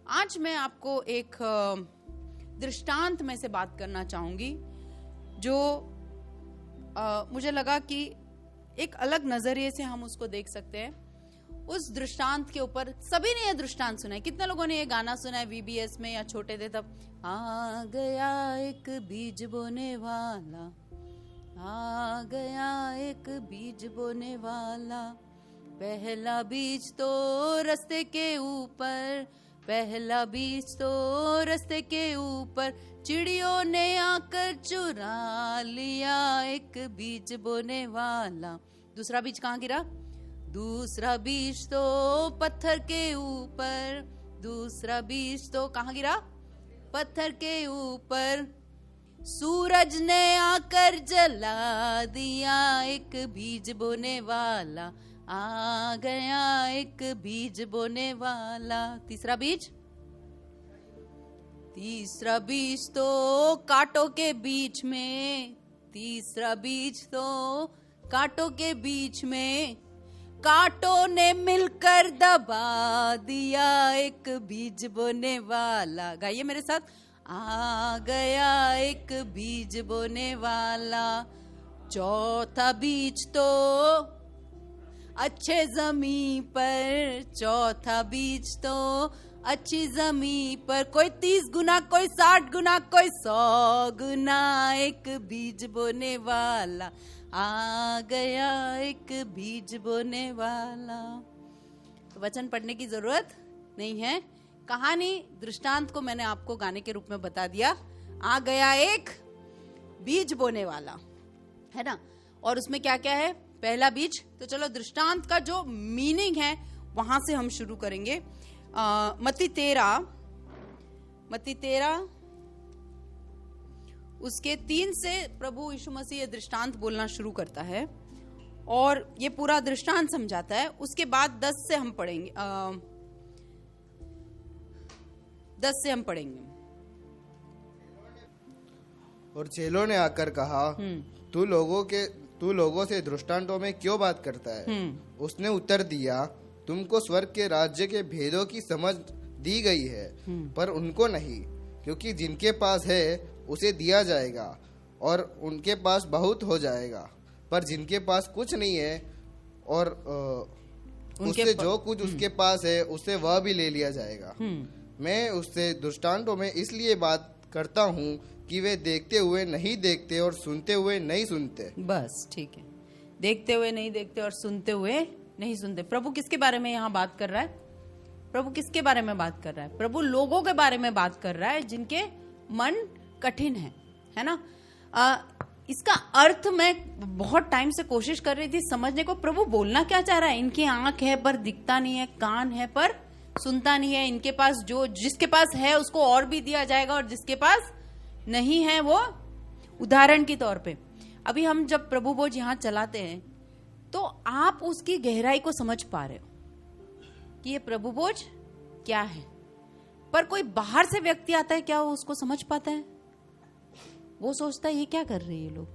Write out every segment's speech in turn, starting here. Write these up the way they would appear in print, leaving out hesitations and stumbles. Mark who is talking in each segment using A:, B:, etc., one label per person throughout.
A: आज मैं आपको एक दृष्टांत में से बात करना चाहूंगी जो मुझे लगा कि एक अलग नजरिए से हम उसको देख सकते हैं। उस दृष्टांत के ऊपर सभी ने ये दृष्टांत सुना है। कितने लोगों ने ये गाना सुना है VBS में या छोटे थे तब? आ गया एक बीज बोने वाला, आ गया एक बीज बोने वाला, पहला बीज तो रास्ते के ऊपर, पहला बीज तो रास्ते के ऊपर, चिड़ियों ने आकर चुरा लिया एक बीज बोने वाला। दूसरा बीज कहाँ गिरा? दूसरा बीज तो पत्थर के ऊपर, दूसरा बीज तो कहाँ गिरा? पत्थर के ऊपर, सूरज ने आकर जला दिया एक बीज बोने वाला, आ गया एक बीज बोने वाला। तीसरा बीज? तीसरा बीज तो कांटों के बीच में, तीसरा बीज तो कांटों के बीच में, कांटों ने मिलकर दबा दिया एक बीज बोने वाला। गाइए मेरे साथ, आ गया एक बीज बोने वाला। चौथा बीज तो अच्छे जमीन पर, चौथा बीज तो अच्छी जमीन पर, कोई 30 गुना, कोई 60 गुना, कोई 100 गुना एक बीज बोने वाला, आ गया एक बीज बोने वाला। तो वचन पढ़ने की जरूरत नहीं है, कहानी दृष्टांत को मैंने आपको गाने के रूप में बता दिया। आ गया एक बीज बोने वाला, है ना। और उसमें क्या क्या है? पहला बीज। तो चलो दृष्टांत का जो मीनिंग है वहां से हम शुरू करेंगे। मत्ती 13 उसके 3 से प्रभु यीशु मसीह ये दृष्टांत बोलना शुरू करता है और ये पूरा दृष्टांत समझाता है। उसके बाद 10 से हम पढ़ेंगे, 10 से हम पढ़ेंगे।
B: और चेलों ने आकर कहा, तू लोगों से दृष्टांतों में क्यों बात करता है? उसने उत्तर दिया, तुमको स्वर्ग के राज्य के भेदों की समझ दी गई है, पर उनको नहीं, क्योंकि जिनके पास है उसे दिया जाएगा और उनके पास बहुत हो जाएगा, पर जिनके पास कुछ नहीं है और उससे जो कुछ उसके पास है उससे वह भी ले लिया जाएगा। मैं उससे दृष्टांतों में इसलिए बात करता हूँ कि वे देखते हुए नहीं देखते और सुनते हुए नहीं सुनते।
A: बस ठीक है, देखते हुए नहीं देखते और सुनते हुए नहीं सुनते। प्रभु किसके बारे में यहाँ बात कर रहा है? प्रभु किसके बारे में बात कर रहा है? प्रभु लोगों के बारे में बात कर रहा है जिनके मन कठिन है ना। इसका अर्थ मैं बहुत टाइम से कोशिश कर रही थी समझने को, प्रभु बोलना क्या चाह रहा है। इनकी आंख है पर दिखता नहीं है, कान है पर सुनता नहीं है, इनके पास जो जिसके पास है उसको और भी दिया जाएगा और जिसके पास नहीं है वो, उदाहरण के तौर पे अभी हम जब प्रभु बोझ यहाँ चलाते हैं तो आप उसकी गहराई को समझ पा रहे हो कि ये प्रभु बोझ क्या है। पर कोई बाहर से व्यक्ति आता है, क्या वो उसको समझ पाता है? वो सोचता है ये क्या कर रहे हैं ये लोग,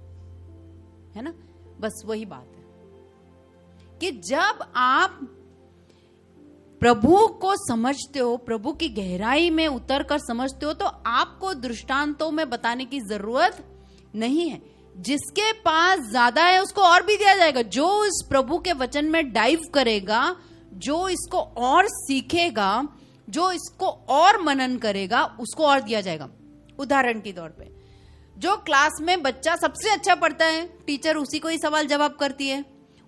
A: है ना। बस वही बात है कि जब आप प्रभु को समझते हो, प्रभु की गहराई में उतर कर समझते हो, तो आपको दृष्टांतों में बताने की जरूरत नहीं है। जिसके पास ज्यादा है उसको और भी दिया जाएगा। जो इस प्रभु के वचन में डाइव करेगा, जो इसको और सीखेगा, जो इसको और मनन करेगा, उसको और दिया जाएगा। उदाहरण के तौर पे जो क्लास में बच्चा सबसे अच्छा पढ़ता है, टीचर उसी को ही सवाल जवाब करती है,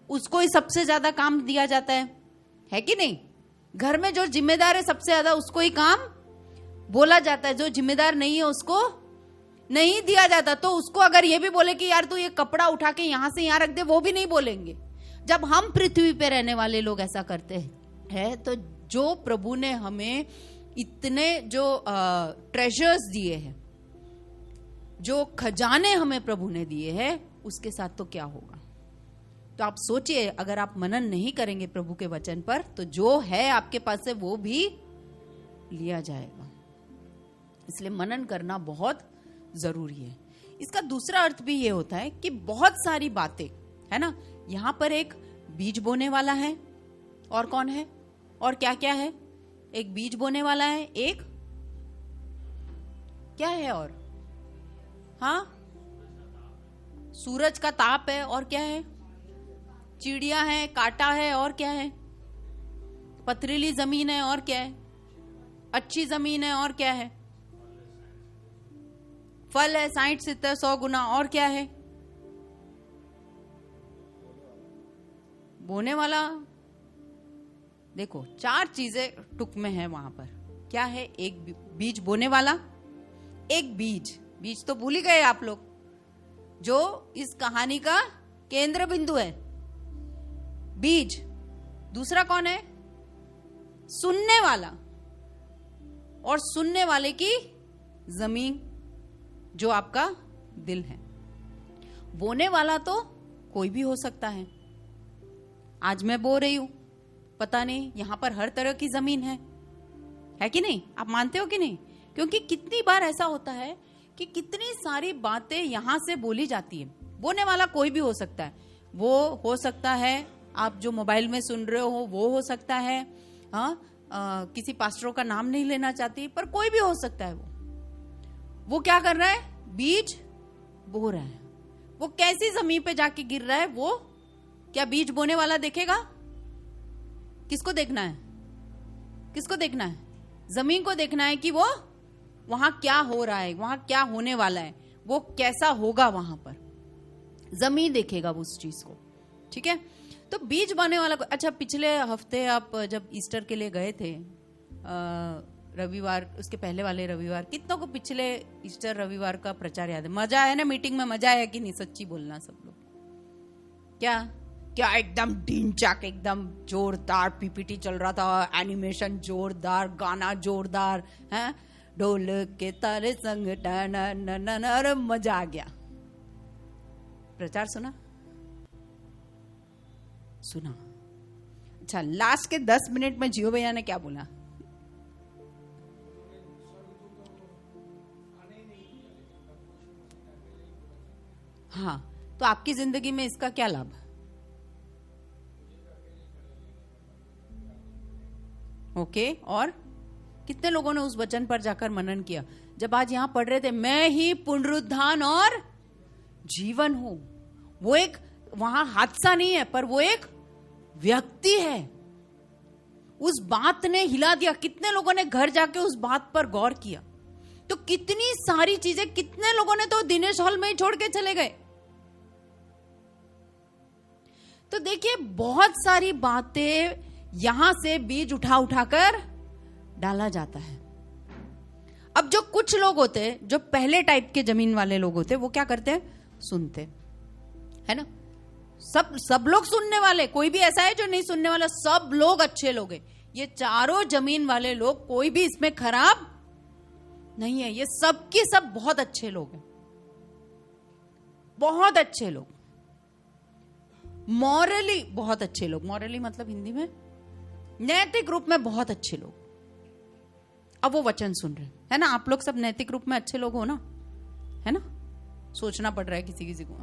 A: उसको ही सबसे ज्यादा काम दिया जाता है कि नहीं। घर में जो जिम्मेदार है सबसे ज्यादा उसको ही काम बोला जाता है, जो जिम्मेदार नहीं है उसको नहीं दिया जाता। तो उसको अगर ये भी बोले कि यार तू ये कपड़ा उठा के यहां से यहां रख दे, वो भी नहीं बोलेंगे। जब हम पृथ्वी पे रहने वाले लोग ऐसा करते हैं, तो जो प्रभु ने हमें इतने जो ट्रेजर्स दिए हैं, जो खजाने हमें प्रभु ने दिए हैं, उसके साथ तो क्या होगा। तो आप सोचिए, अगर आप मनन नहीं करेंगे प्रभु के वचन पर, तो जो है आपके पास से वो भी लिया जाएगा। इसलिए मनन करना बहुत जरूरी है। इसका दूसरा अर्थ भी ये होता है कि बहुत सारी बातें, है ना। यहाँ पर एक बीज बोने वाला है, और कौन है, और क्या क्या है? एक बीज बोने वाला है, एक क्या है और? हाँ, सूरज का ताप है, और क्या है? चिड़िया है, कांटा है, और क्या है? पथरीली जमीन है, और क्या है? अच्छी जमीन है, और क्या है? फल है, 60 70 100 गुना, और क्या है? बोने वाला। देखो 4 चीजें टुक में है वहां पर। क्या है? एक बीज बोने वाला, एक बीज तो भूल ही गए आप लोग, जो इस कहानी का केंद्र बिंदु है, बीज। दूसरा कौन है? सुनने वाला, और सुनने वाले की जमीन जो आपका दिल है। बोने वाला तो कोई भी हो सकता है। आज मैं बो रही हूं, पता नहीं यहां पर हर तरह की जमीन है कि नहीं? आप मानते हो कि नहीं? क्योंकि कितनी बार ऐसा होता है कि कितनी सारी बातें यहां से बोली जाती है। बोने वाला कोई भी हो सकता है। वो हो सकता है आप जो मोबाइल में सुन रहे हो, वो हो सकता है, किसी पास्टरों का नाम नहीं लेना चाहती, पर कोई भी हो सकता है। वो क्या कर रहा है? बीज बो रहा है। वो कैसी जमीन पे जाके गिर रहा है, वो क्या बीज बोने वाला देखेगा? किसको देखना है? किसको देखना है? जमीन को देखना है कि वो वहां क्या हो रहा है, वहां क्या होने वाला है, वो कैसा होगा। वहां पर जमीन देखेगा उस चीज को। ठीक है, तो बीज बोने वाला को। अच्छा, पिछले हफ्ते आप जब ईस्टर के लिए गए थे, रविवार, उसके पहले वाले रविवार, कितनों को पिछले ईस्टर रविवार का प्रचार याद है? मजा आया ना? मीटिंग में मजा आया कि नहीं? सच्ची बोलना सब लोग। क्या एकदम ढिंचाक, एकदम जोरदार पीपीटी चल रहा था, एनिमेशन जोरदार, गाना जोरदार है, ढोल के तारे संग अरे मजा आ गया। प्रचार सुना? अच्छा, लास्ट के 10 मिनट में जियो भैया ने क्या बोला? हाँ, तो आपकी जिंदगी में इसका क्या लाभ? ओके, और कितने लोगों ने उस वचन पर जाकर मनन किया? जब आज यहां पढ़ रहे थे, मैं ही पुनरुत्थान और जीवन हूं। वो एक वहां हादसा नहीं है, पर वो एक व्यक्ति है। उस बात ने हिला दिया। कितने लोगों ने घर जाके उस बात पर गौर किया? तो कितनी सारी चीजें, कितने लोगों ने तो दिनेश हॉल में ही छोड़ के चले गए। तो देखिए, बहुत सारी बातें यहां से बीज उठाकर डाला जाता है। अब जो कुछ लोग होते हैं, जो पहले टाइप के जमीन वाले लोग होते हैं, वो क्या करते हैं? सुनते, है ना? सब लोग सुनने वाले, कोई भी ऐसा है जो नहीं सुनने वाला? सब लोग अच्छे लोग हैं। ये चारों जमीन वाले लोग, कोई भी इसमें खराब नहीं है। ये सब के सब बहुत अच्छे लोग हैं, बहुत अच्छे लोग, मॉरली बहुत अच्छे लोग। मॉरली मतलब हिंदी में नैतिक रूप में बहुत अच्छे लोग। अब वो वचन सुन रहे है ना? आप लोग सब नैतिक रूप में अच्छे लोग हो ना? है ना? सोचना पड़ रहा है किसी को,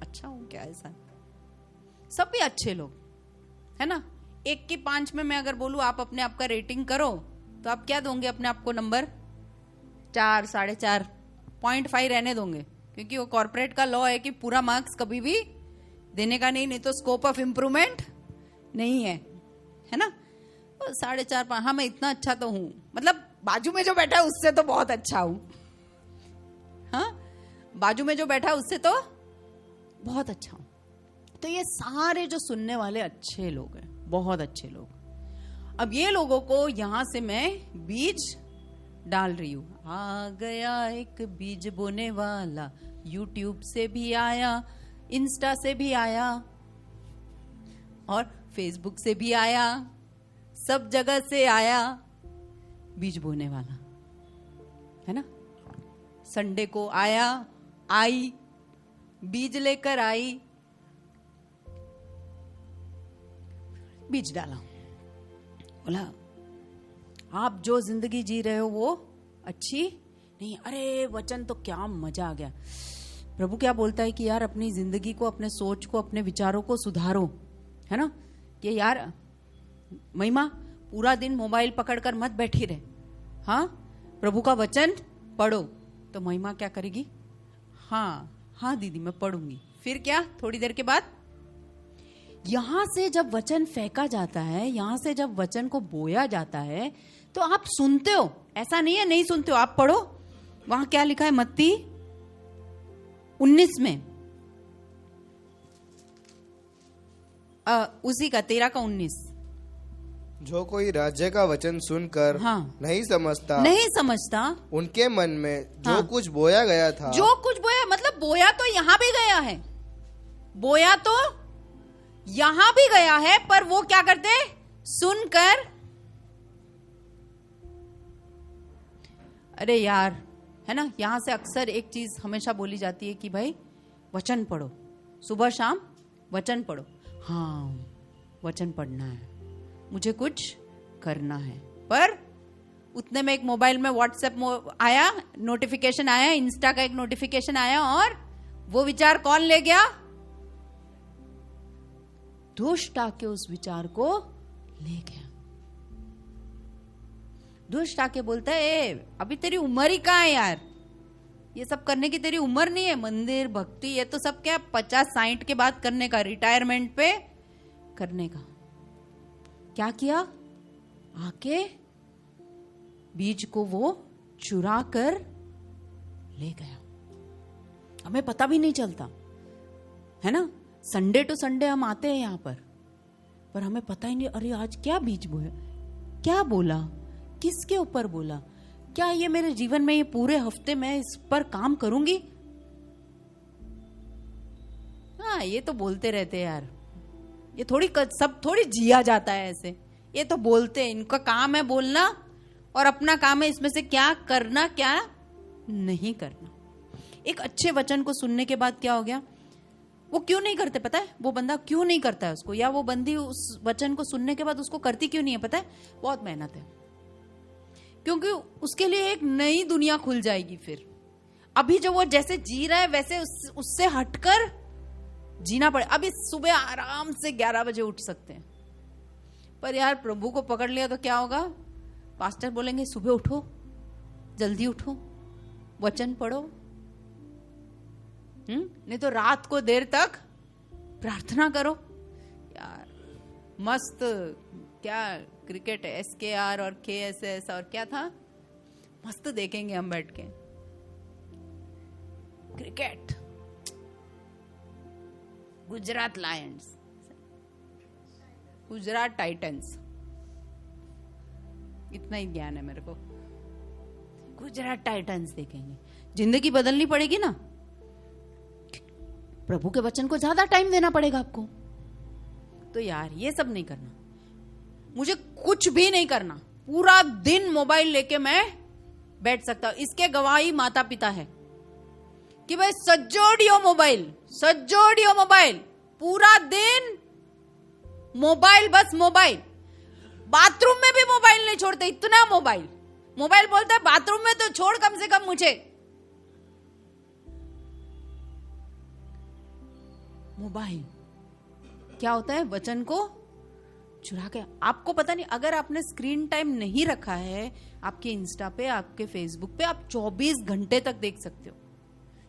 A: अच्छा हूं क्या? ऐसा सब भी अच्छे लोग, है ना? 1 की 5 में मैं अगर बोलूं आप अपने आप का रेटिंग करो, तो आप क्या दोगे अपने आप को? नंबर 4, 4.5, 0.5 रहने दोगे, क्योंकि वो कॉर्पोरेट का लॉ है कि पूरा मार्क्स कभी भी देने का नहीं तो स्कोप ऑफ इंप्रूवमेंट नहीं है ना? 4.5, 5। हाँ, मैं इतना अच्छा तो हूं, मतलब बाजू में जो बैठा है उससे तो बहुत अच्छा हूं। हाँ, बाजू में जो बैठा है उससे तो बहुत अच्छा हूं। तो ये सारे जो सुनने वाले अच्छे लोग हैं, बहुत अच्छे लोग। अब ये लोगों को यहां से मैं बीज डाल रही हूं। आ गया एक बीज बोने वाला, यूट्यूब से भी आया, इंस्टा से भी आया, और फेसबुक से भी आया, सब जगह से आया बीज बोने वाला, है ना? संडे को आई बीज लेकर आई, बीज डाला। बोला आप जो जिंदगी जी रहे हो वो अच्छी नहीं। अरे वचन तो क्या मजा आ गया। प्रभु क्या बोलता है कि यार अपनी जिंदगी को, अपने सोच को, अपने विचारों को सुधारो, है ना? कि यार महिमा पूरा दिन मोबाइल पकड़कर मत बैठी रहे, हाँ, प्रभु का वचन पढ़ो। तो महिमा क्या करेगी? हाँ दीदी मैं पढ़ूंगी। फिर क्या? थोड़ी देर के बाद यहां से जब वचन फेंका जाता है, यहां से जब वचन को बोया जाता है, तो आप सुनते हो, ऐसा नहीं है नहीं सुनते हो, आप पढ़ो। वहां क्या लिखा है? मत्ती 19 में उसी का 13 का 19,
B: जो कोई राज्य का वचन सुनकर नहीं समझता, उनके मन में जो कुछ बोया गया था,
A: जो कुछ बोया, मतलब बोया तो यहां भी गया है, बोया तो यहां भी गया है, पर वो क्या करते? सुनकर, अरे यार, है ना, यहां से अक्सर एक चीज हमेशा बोली जाती है कि भाई वचन पढ़ो, सुबह शाम वचन पढ़ो। हाँ, वचन पढ़ना है, मुझे कुछ करना है, पर उतने में एक मोबाइल में व्हाट्सएप आया, नोटिफिकेशन आया, इंस्टा का एक नोटिफिकेशन आया, और वो विचार कौन ले गया? दुष्ट आके उस विचार को ले गया। दुष्ट आके बोलता है, ए अभी तेरी उम्र ही कहाँ है यार, ये सब करने की तेरी उम्र नहीं है, मंदिर भक्ति ये तो सब क्या 50-60 के बाद करने का, रिटायरमेंट पे करने का। क्या किया? आके बीज को वो चुरा कर ले गया, हमें पता भी नहीं चलता, है ना। संडे टू संडे हम आते हैं यहाँ पर हमें पता ही नहीं, अरे आज क्या बीज बोया, क्या बोला, किसके ऊपर बोला, क्या ये मेरे जीवन में, ये पूरे हफ्ते में इस पर काम करूंगी? हाँ, ये तो बोलते रहते हैं यार, ये सब थोड़ी जिया जाता है ऐसे, ये तो बोलते हैं, इनका काम है बोलना, और अपना काम है इसमें से क्या करना क्या नहीं करना। एक अच्छे वचन को सुनने के बाद क्या हो गया? वो क्यों नहीं करते पता है? वो बंदा क्यों नहीं करता है उसको, या वो बंदी उस वचन को सुनने के बाद उसको करती क्यों नहीं है पता है? बहुत मेहनत है, क्योंकि उसके लिए एक नई दुनिया खुल जाएगी। फिर अभी जो वो जैसे जी रहा है वैसे उससे हटकर जीना पड़े। अभी सुबह आराम से 11 बजे उठ सकते हैं, पर यार प्रभु को पकड़ लिया तो क्या होगा? पास्टर बोलेंगे सुबह उठो, जल्दी उठो, वचन पढ़ो, नहीं तो रात को देर तक प्रार्थना करो। यार मस्त, क्या क्रिकेट है, SKR और KSS और क्या था, मस्त देखेंगे हम बैठ के cricket. Gujarat Lions, Gujarat Titans, इतना ही ज्ञान है मेरे को। गुजरात टाइटंस देखेंगे, जिंदगी बदलनी पड़ेगी ना, प्रभु के वचन को ज्यादा टाइम देना पड़ेगा आपको। तो यार ये सब नहीं करना, मुझे कुछ भी नहीं करना, पूरा दिन मोबाइल लेके मैं बैठ सकता हूं। इसके गवाही माता पिता है कि भाई सज्जोडियो मोबाइल, पूरा दिन मोबाइल, बस मोबाइल, बाथरूम में भी मोबाइल नहीं छोड़ते, इतना मोबाइल बोलता है बाथरूम में तो छोड़ कम से कम मुझे। मोबाइल क्या होता है? वचन को चुरा के। आपको पता नहीं, अगर आपने स्क्रीन टाइम नहीं रखा है, आपके इंस्टा पे, आपके फेसबुक पे आप 24 घंटे तक देख सकते हो,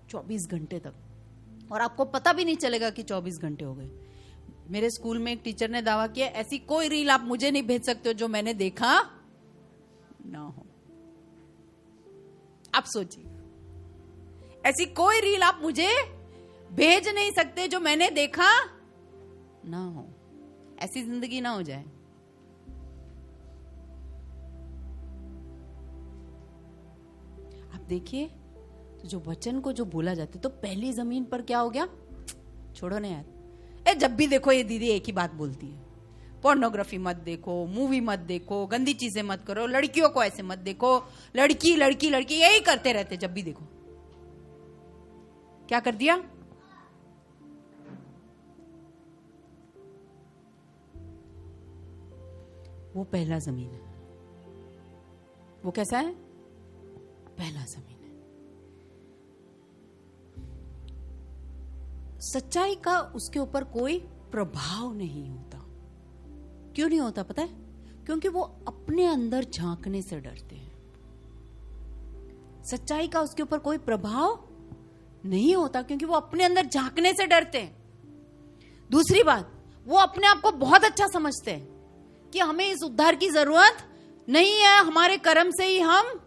A: 24 घंटे तक, और आपको पता भी नहीं चलेगा कि 24 घंटे हो गए। मेरे स्कूल में एक टीचर ने दावा किया, ऐसी कोई रील आप मुझे नहीं भेज सकते हो जो मैंने देखा ना हो। आप सोचिए, ऐसी कोई रील आप मुझे भेज नहीं सकते जो मैंने देखा ना हो। ऐसी जिंदगी ना हो जाए। आप देखिए, तो जो वचन को जो बोला जाता है, तो पहली जमीन पर क्या हो गया? छोड़ो ना यार, जब भी देखो ये दीदी एक ही बात बोलती है, पोर्नोग्राफी मत देखो, मूवी मत देखो, गंदी चीजें मत करो, लड़कियों को ऐसे मत देखो, लड़की लड़की लड़की यही करते रहते। जब भी देखो क्या कर दिया? वो पहला जमीन है। वो कैसा है? पहला जमीन है। सच्चाई का उसके ऊपर कोई प्रभाव नहीं होता। क्यों नहीं होता पता है? क्योंकि वो अपने अंदर झांकने से डरते हैं। सच्चाई का उसके ऊपर कोई प्रभाव नहीं होता क्योंकि वो अपने अंदर झांकने से डरते हैं। दूसरी बात, वो अपने आप को बहुत अच्छा समझते हैं कि हमें इस उद्धार की जरूरत नहीं है, हमारे कर्म से ही हम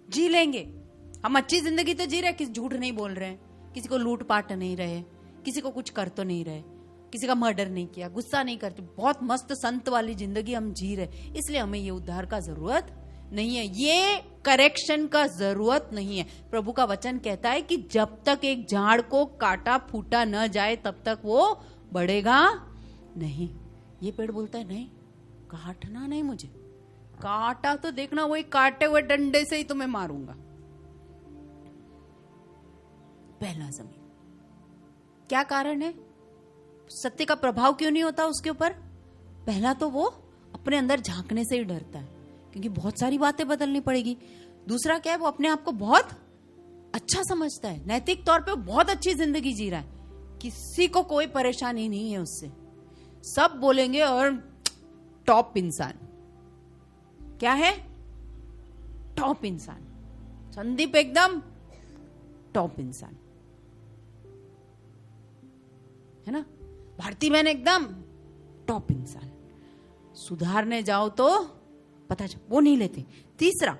A: जी लेंगे। हम अच्छी जिंदगी तो जी रहे, किसी झूठ नहीं बोल रहे हैं, किसी को लूट पाट नहीं रहे, किसी को कुछ कर तो नहीं रहे, किसी का मर्डर नहीं किया, गुस्सा नहीं करते, बहुत मस्त संत वाली जिंदगी हम जी रहे। इसलिए हमें ये उद्धार का जरूरत नहीं है, ये करेक्शन का जरूरत नहीं है। प्रभु का वचन कहता है कि जब तक एक झाड़ को काटा फूटा न जाए तब तक वो बढ़ेगा नहीं। ये पेड़ बोलता है नहीं, काटना नहीं, मुझे काटा तो देखना, वही काटे हुए डंडे से ही तुम्हें मारूंगा। पहला जमीन, क्या कारण है? सत्य का प्रभाव क्यों नहीं होता उसके ऊपर? पहला तो वो अपने अंदर झांकने से ही डरता है क्योंकि बहुत सारी बातें बदलनी पड़ेगी। दूसरा क्या है, वो अपने आप को बहुत अच्छा समझता है, नैतिक तौर पे बहुत अच्छी जिंदगी जी रहा है, किसी को कोई परेशानी नहीं है उससे, सब बोलेंगे और टॉप इंसान। क्या है? टॉप इंसान। संदीप एकदम टॉप इंसान है ना, भारती बहन एकदम टॉप इंसान। सुधारने जाओ तो पता चल वो नहीं लेते। तीसरा,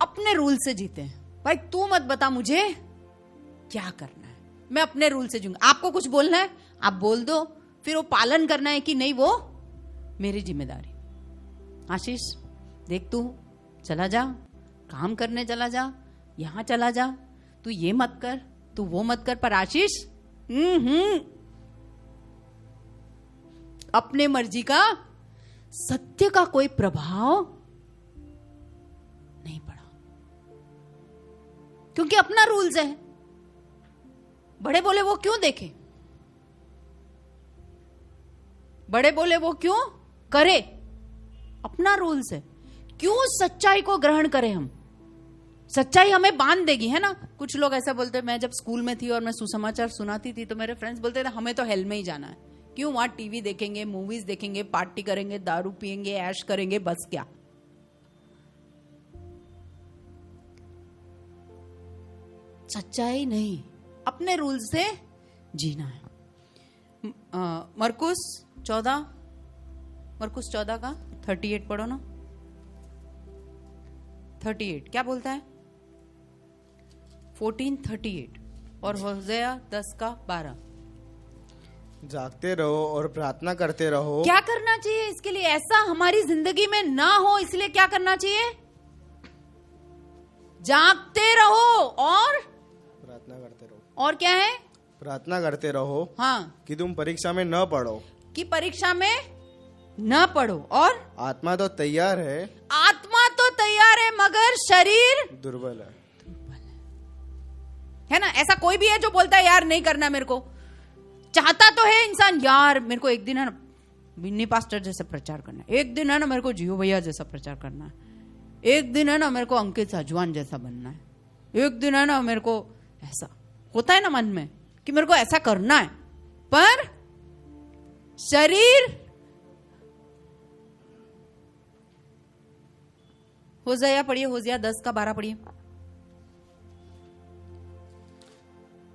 A: अपने रूल से जीते हैं। भाई तू मत बता मुझे क्या करना है, मैं अपने रूल से जीऊंगा। आपको कुछ बोलना है आप बोल दो, फिर वो पालन करना है कि नहीं वो मेरी जिम्मेदारी। आशीष देख, तू चला जा, काम करने चला जा, यहां चला जा, तू ये मत कर, तू वो मत कर। पर आशीष अपने मर्जी का, सत्य का कोई प्रभाव नहीं पड़ा क्योंकि अपना रूल्स है। बड़े बोले वो क्यों देखे, बड़े बोले वो क्यों करे, अपना रूल्स है। क्यों सच्चाई को ग्रहण करें हम? सच्चाई हमें बांध देगी, है ना। कुछ लोग ऐसा बोलते हैं, मैं जब स्कूल में थी और मैं सुसमाचार सुनाती थी तो मेरे फ्रेंड्स बोलते थे हमें तो हेल में ही जाना है। क्यों? वहां टीवी देखेंगे, मूवीज देखेंगे, पार्टी करेंगे, दारू पिएंगे, ऐश करेंगे, बस क्या। सच्चाई नहीं, अपने रूल से जीना है। मरकुस 14 का 38 पढ़ो ना। 38 क्या बोलता है? 14:38 और होशे 10 का 12।
B: जागते रहो और प्रार्थना करते रहो।
A: क्या करना चाहिए इसके लिए? ऐसा हमारी जिंदगी में ना हो इसलिए क्या करना चाहिए? जागते रहो और
B: प्रार्थना करते रहो।
A: और क्या है?
B: प्रार्थना करते रहो,
A: हाँ,
B: कि तुम परीक्षा में न पढ़ो।
A: कि परीक्षा में न पढ़ो। और
B: आत्मा तो तैयार है,
A: आत्मा तो तैयार है मगर शरीर
B: दुर्बल
A: है ना। ऐसा कोई भी है जो बोलता है यार नहीं करना मेरे को, चाहता तो है इंसान यार मेरे को एक दिन है ना बिन्नी पास्टर जैसा प्रचार करना है, एक दिन है ना मेरे को जियो भैया जैसा प्रचार करना है, एक दिन है ना मेरे को अंकित साजवान जैसा बनना है, एक दिन है ना मेरे को ऐसा होता है ना मन में कि मेरे को ऐसा करना है, पर शरीर। होशे पढ़िए, होशे 10 का 12 पढ़िए।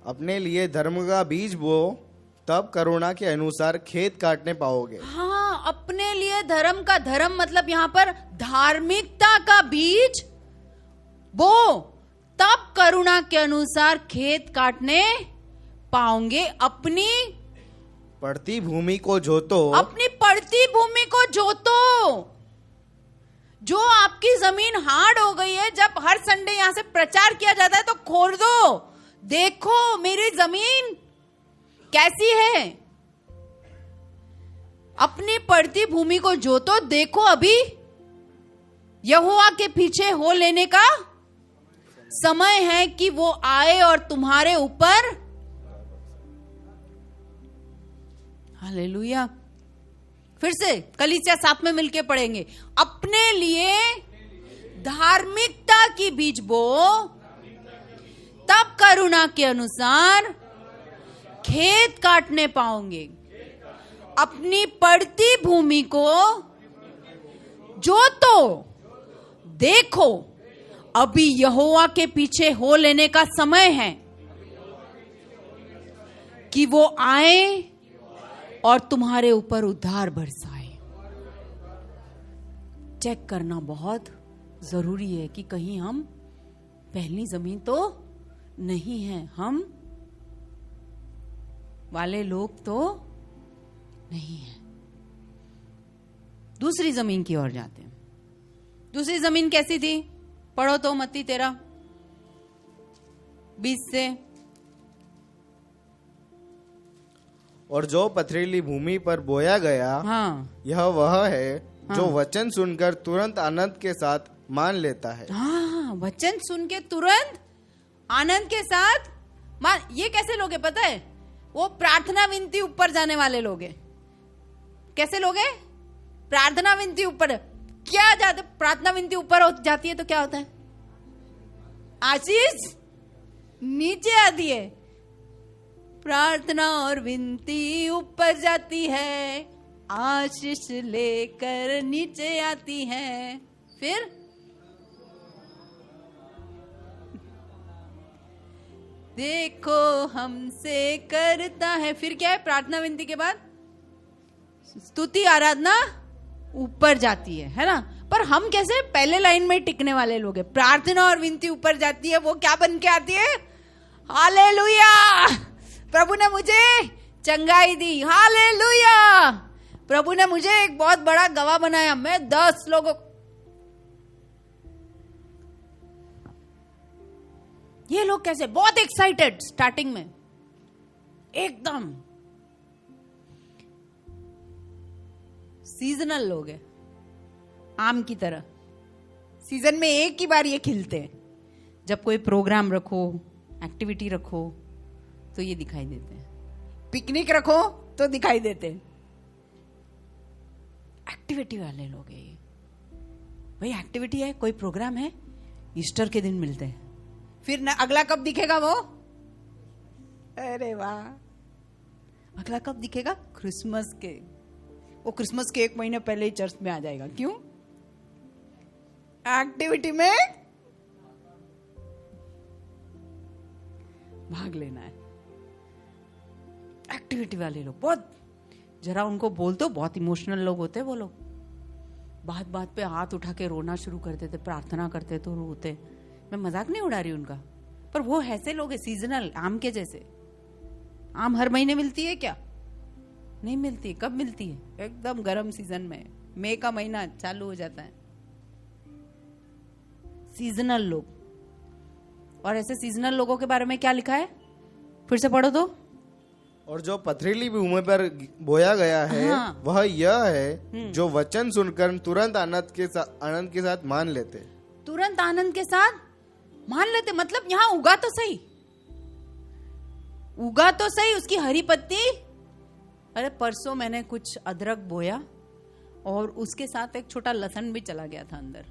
B: अपने लिए धर्म का बीज बो, तब करुणा के अनुसार खेत काटने पाओगे।
A: हाँ, अपने लिए धर्म का, धर्म मतलब यहां पर धार्मिकता का बीज बो, तब करुणा के अनुसार खेत काटने पाओगे। अपनी
B: पड़ती भूमि को जोतो,
A: अपनी पड़ती भूमि को जोतो। जो आपकी जमीन हार्ड हो गई है, जब हर संडे यहां से प्रचार किया जाता है तो खोल दो, देखो मेरी जमीन कैसी है। अपनी पड़ती भूमि को जोतो, देखो अभी यहोवा के पीछे हो लेने का समय है कि वो आए और तुम्हारे ऊपर। हालेलुया। फिर से कलीसिया साथ में मिलके पढ़ेंगे। अपने लिए धार्मिकता की बीज बो, तब करुणा के अनुसार खेत काटने पाओगे। अपनी पड़ती भूमि को जोतो, देखो अभी यहोवा के पीछे हो लेने का समय है कि वो आए और तुम्हारे ऊपर उद्धार बरसाए। चेक करना बहुत जरूरी है कि कहीं हम पहली जमीन तो नहीं है, हम वाले लोग तो नहीं है। दूसरी जमीन की ओर जाते हैं। दूसरी जमीन कैसी थी? पढ़ो तो मत्ती 13:20 से।
B: और जो पथरीली भूमि पर बोया गया,
A: हाँ,
B: यह वह है जो वचन सुनकर तुरंत आनंद के साथ मान लेता है।
A: हाँ, वचन सुन के तुरंत आनंद के साथ मान। ये कैसे लोग हैं पता है? वो प्रार्थना विनती ऊपर जाने वाले लोग हैं। कैसे लोग हैं? प्रार्थना विनती ऊपर क्या जाते? प्रार्थना विनती ऊपर हो जाती है तो क्या होता है? आशीष नीचे आती है। प्रार्थना और विनती ऊपर जाती है, आशीष लेकर नीचे आती है। फिर देखो हमसे करता है। फिर क्या है? प्रार्थना विनती के बाद स्तुति आराधना ऊपर जाती है ना? पर हम कैसे पहले लाइन में टिकने वाले लोग हैं। प्रार्थना और विनती ऊपर जाती है, वो क्या बन के आती है? हालेलुया, प्रभु ने मुझे चंगाई दी। हालेलुया, प्रभु ने मुझे एक बहुत बड़ा गवाह बनाया। मैं 10 लोगों, ये लोग कैसे बहुत एक्साइटेड स्टार्टिंग में, एकदम सीजनल लोग हैं, आम की तरह। सीजन में एक ही बार ये खिलते हैं। जब कोई प्रोग्राम रखो, एक्टिविटी रखो तो ये दिखाई देते हैं। पिकनिक रखो तो दिखाई देते हैं। एक्टिविटी वाले लोग हैं ये। भाई एक्टिविटी है, कोई प्रोग्राम है, ईस्टर के दिन मिलते हैं। फिर ना अगला कब दिखेगा वो? अरे वाह, अगला कब दिखेगा? क्रिसमस के। वो क्रिसमस के 1 महीने पहले ही चर्च में आ जाएगा। क्यों? एक्टिविटी में भाग लेना है। एक्टिविटी वाले लोग बहुत, जरा उनको बोल दो, बहुत इमोशनल लोग होते हैं वो लोग। बात बात पे हाथ उठा के रोना शुरू कर देते, प्रार्थना करते तो रोते। मैं मजाक नहीं उड़ा रही उनका, पर वो ऐसे लोग हैं सीजनल, आम के जैसे। आम हर महीने मिलती है क्या? नहीं मिलती। कब मिलती है? एकदम गर्म सीजन में, मई का महीना चालू हो जाता है। सीजनल लोग। और ऐसे सीजनल लोगों के बारे में क्या लिखा है? फिर से पढ़ो तो।
B: और जो पथरीली भूमि पर बोया गया है,
A: हाँ,
B: वह यह है जो वचन सुनकर तुरंत आनंद के साथ मान लेते।
A: तुरंत आनंद के साथ मान लेते, मतलब यहां उगा तो सही, उगा तो सही उसकी हरी पत्ती। अरे परसों मैंने कुछ अदरक बोया और उसके साथ एक छोटा लहसुन भी चला गया था अंदर।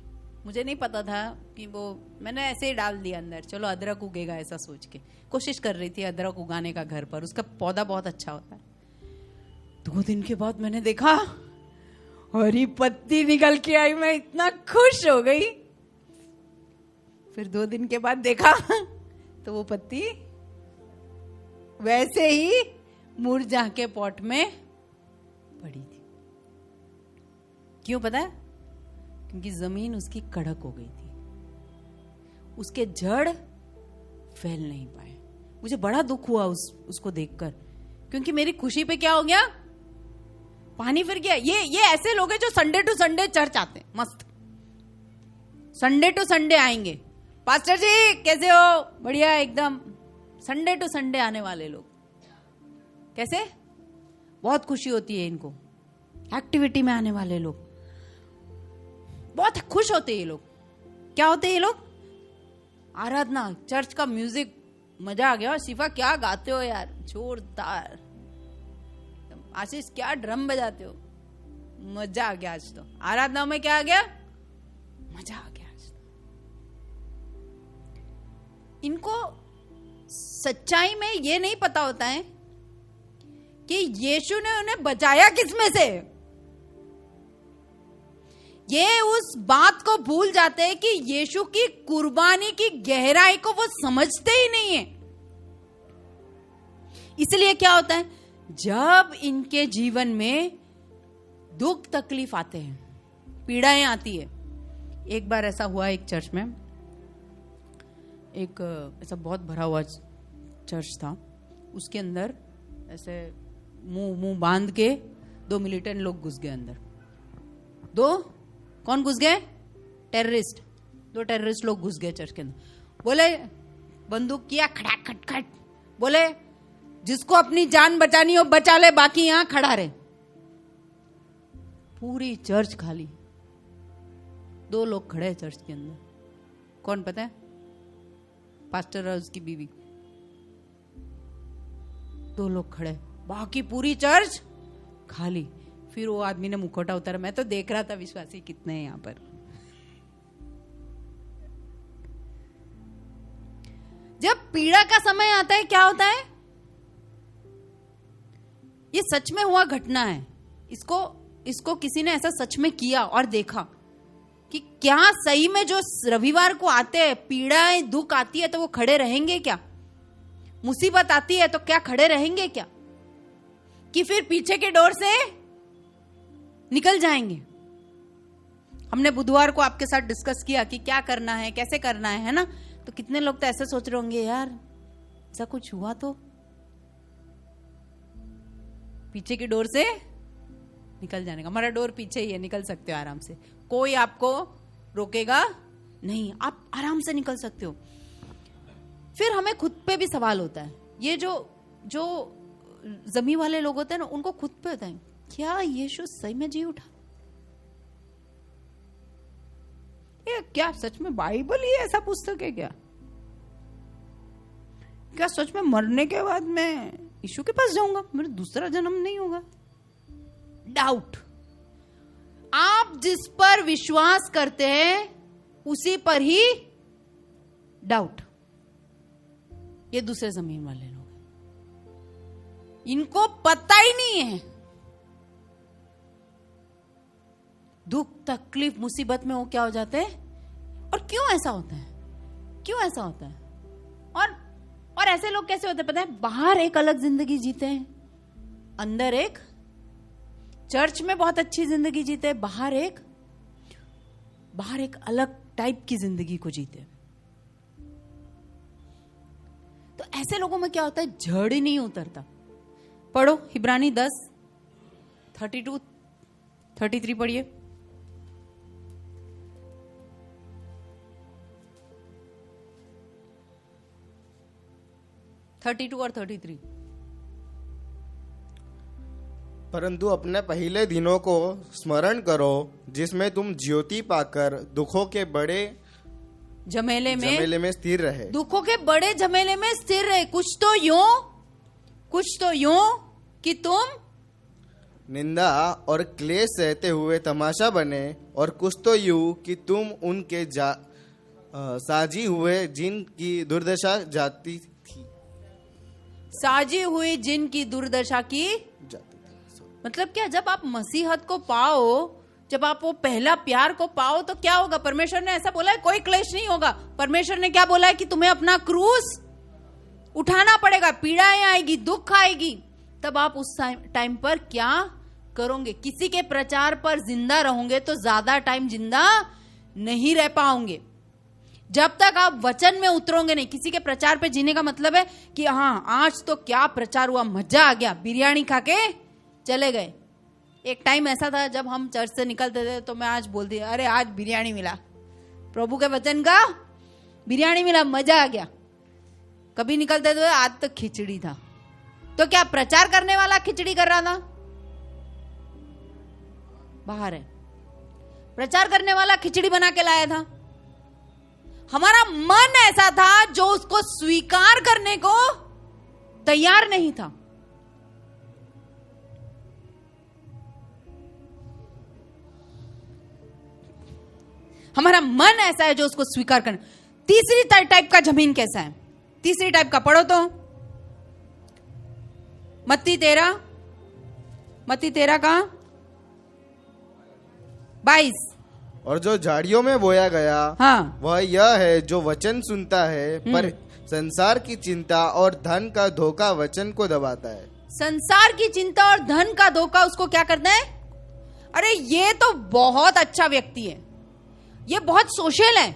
A: मुझे नहीं पता था कि वो, मैंने ऐसे ही डाल दिया अंदर, चलो अदरक उगेगा ऐसा सोच के। कोशिश कर रही थी अदरक उगाने का घर पर, उसका पौधा बहुत अच्छा होता है। 2 दिन के बाद मैंने देखा हरी पत्ती निकल के आई, मैं इतना खुश हो गई। फिर 2 दिन के बाद देखा तो वो पत्ती वैसे ही मुरझा के पॉट में पड़ी थी। क्यों पता है? क्योंकि जमीन उसकी कड़क हो गई थी, उसके जड़ फैल नहीं पाए। मुझे बड़ा दुख हुआ उसको देखकर, क्योंकि मेरी खुशी पे क्या हो गया? पानी फिर गया। ये ऐसे लोग हैं जो संडे टू संडे चर्च आते हैं, मस्त संडे टू संडे आएंगे। पास्टर जी कैसे हो? बढ़िया एकदम। संडे टू संडे आने वाले लोग कैसे? बहुत खुशी होती है इनको। एक्टिविटी में आने वाले लोग बहुत खुश होते हैं। ये लोग क्या होते हैं? ये लोग आराधना, चर्च का म्यूजिक, मजा आ गया। शिफा क्या गाते हो यार, जोरदार। आशीष क्या ड्रम बजाते हो, मजा आ गया। आज तो आराधना में क्या आ गया? मजा आ गया। आज तो इनको सच्चाई में ये नहीं पता होता है कि यीशु ने उन्हें बचाया किसमें से। ये उस बात को भूल जाते हैं कि यीशु की कुर्बानी की गहराई को वो समझते ही नहीं है। इसलिए क्या होता है, जब इनके जीवन में दुख तकलीफ आते हैं, पीड़ाएं आती है। एक बार ऐसा हुआ एक चर्च में, एक ऐसा बहुत भरा हुआ चर्च था, उसके अंदर ऐसे मुंह बांध के 2 मिलिटेंट लोग घुस गए अंदर। कौन घुस गए? टेररिस्ट। 2 टेररिस्ट लोग घुस गए चर्च के अंदर। बोले, बंदूक किया खड़ाक खटखट, बोले जिसको अपनी जान बचानी हो बचा ले, बाकी यहां खड़ा रहे। पूरी चर्च खाली, 2 लोग खड़े हैं चर्च के अंदर। कौन पता है? पास्टर और उसकी बीवी। 2 लोग खड़े, बाकी पूरी चर्च खाली। फिर वो आदमी ने मुखौटा उतारा। मैं तो देख रहा था विश्वासी कितने हैं यहां पर। जब पीड़ा का समय आता है क्या होता है? ये सच में हुआ घटना है। इसको किसी ने ऐसा सच में किया और देखा कि क्या सही में जो रविवार को आते हैं, पीड़ाएं दुख आती है तो वो खड़े रहेंगे क्या? मुसीबत आती है तो क्या खड़े रहेंगे क्या? कि फिर पीछे के डोर से निकल जाएंगे? हमने बुधवार को आपके साथ डिस्कस किया कि क्या करना है, कैसे करना है ना? तो कितने लोग तो ऐसे सोच रहे होंगे, यार ऐसा कुछ हुआ तो पीछे की डोर से निकल जाने का। हमारा डोर पीछे ही है, निकल सकते हो आराम से, कोई आपको रोकेगा नहीं, आप आराम से निकल सकते हो। फिर हमें खुद पे भी सवाल होता है। ये जो जमी वाले लोग होते हैं ना, उनको खुद पे होता है, क्या यीशु सही में जी उठा? ये क्या सच में बाइबल ही ऐसा पुस्तक है क्या? क्या सच में मरने के बाद मैं यीशु के पास जाऊंगा, मेरा दूसरा जन्म नहीं होगा? डाउट। आप जिस पर विश्वास करते हैं उसी पर ही डाउट। ये दूसरे जमीन वाले लोग हैं, इनको पता ही नहीं है। दुख तकलीफ मुसीबत में वो क्या हो जाते हैं। और क्यों ऐसा होता है? क्यों ऐसा होता है? और ऐसे लोग कैसे होते हैं पता है? बाहर एक अलग जिंदगी जीते हैं, अंदर एक, चर्च में बहुत अच्छी जिंदगी जीते हैं, बाहर एक अलग टाइप की जिंदगी को जीते। तो ऐसे लोगों में क्या होता है? जड़ ही नहीं उतरता। पढ़ो इब्रानी 10:32-33 पढ़िए। और 33।
B: परंतु अपने पहले दिनों को स्मरण करो जिसमें तुम ज्योति पाकर दुखों के बड़े झमेले में स्थिर रहे।
A: दुखों के बड़े झमेले में स्थिर रहे। कुछ तो यूं कि तुम
B: निंदा और क्लेश सहते हुए तमाशा बने, और कुछ तो यूं कि तुम उनके साजी हुए जिनकी दुर्दशा जाती थी।
A: साजी हुई जिनकी दुर्दशा की मतलब क्या? जब आप मसीहत को पाओ, जब आप वो पहला प्यार को पाओ तो क्या होगा? परमेश्वर ने ऐसा बोला है कोई क्लेश नहीं होगा। परमेश्वर ने क्या बोला है कि तुम्हें अपना क्रूस उठाना पड़ेगा, पीड़ाएं आएगी, दुख आएगी। तब आप उस टाइम पर क्या करोगे? किसी के प्रचार पर जिंदा रहोगे तो ज्यादा टाइम जिंदा नहीं रह पाओगे। जब तक आप वचन में उतरोगे नहीं। किसी के प्रचार पे जीने का मतलब है कि हाँ आज तो क्या प्रचार हुआ, मजा आ गया, बिरयानी खा के चले गए। एक टाइम ऐसा था जब हम चर्च से निकलते थे तो मैं आज बोलती, अरे आज बिरयानी मिला, प्रभु के वचन का बिरयानी मिला, मजा आ गया। कभी निकलते थे आज तो खिचड़ी था। तो क्या प्रचार करने वाला खिचड़ी कर रहा था? बाहर है। प्रचार करने वाला खिचड़ी बना के लाया था। हमारा मन ऐसा था जो उसको स्वीकार करने को तैयार नहीं था। हमारा मन ऐसा है जो उसको स्वीकार करना। तीसरी टाइप का जमीन कैसा है? तीसरी टाइप का पढ़ो तो, मत्ती 13 मत्ती 13 का 22।
B: और जो झाड़ियों में बोया गया
A: हाँ,
B: वह यह है जो वचन सुनता है पर संसार की चिंता और धन का धोखा वचन को दबाता है।
A: संसार की चिंता और धन का धोखा उसको क्या करता है? अरे ये तो बहुत अच्छा व्यक्ति है, ये बहुत सोशल है।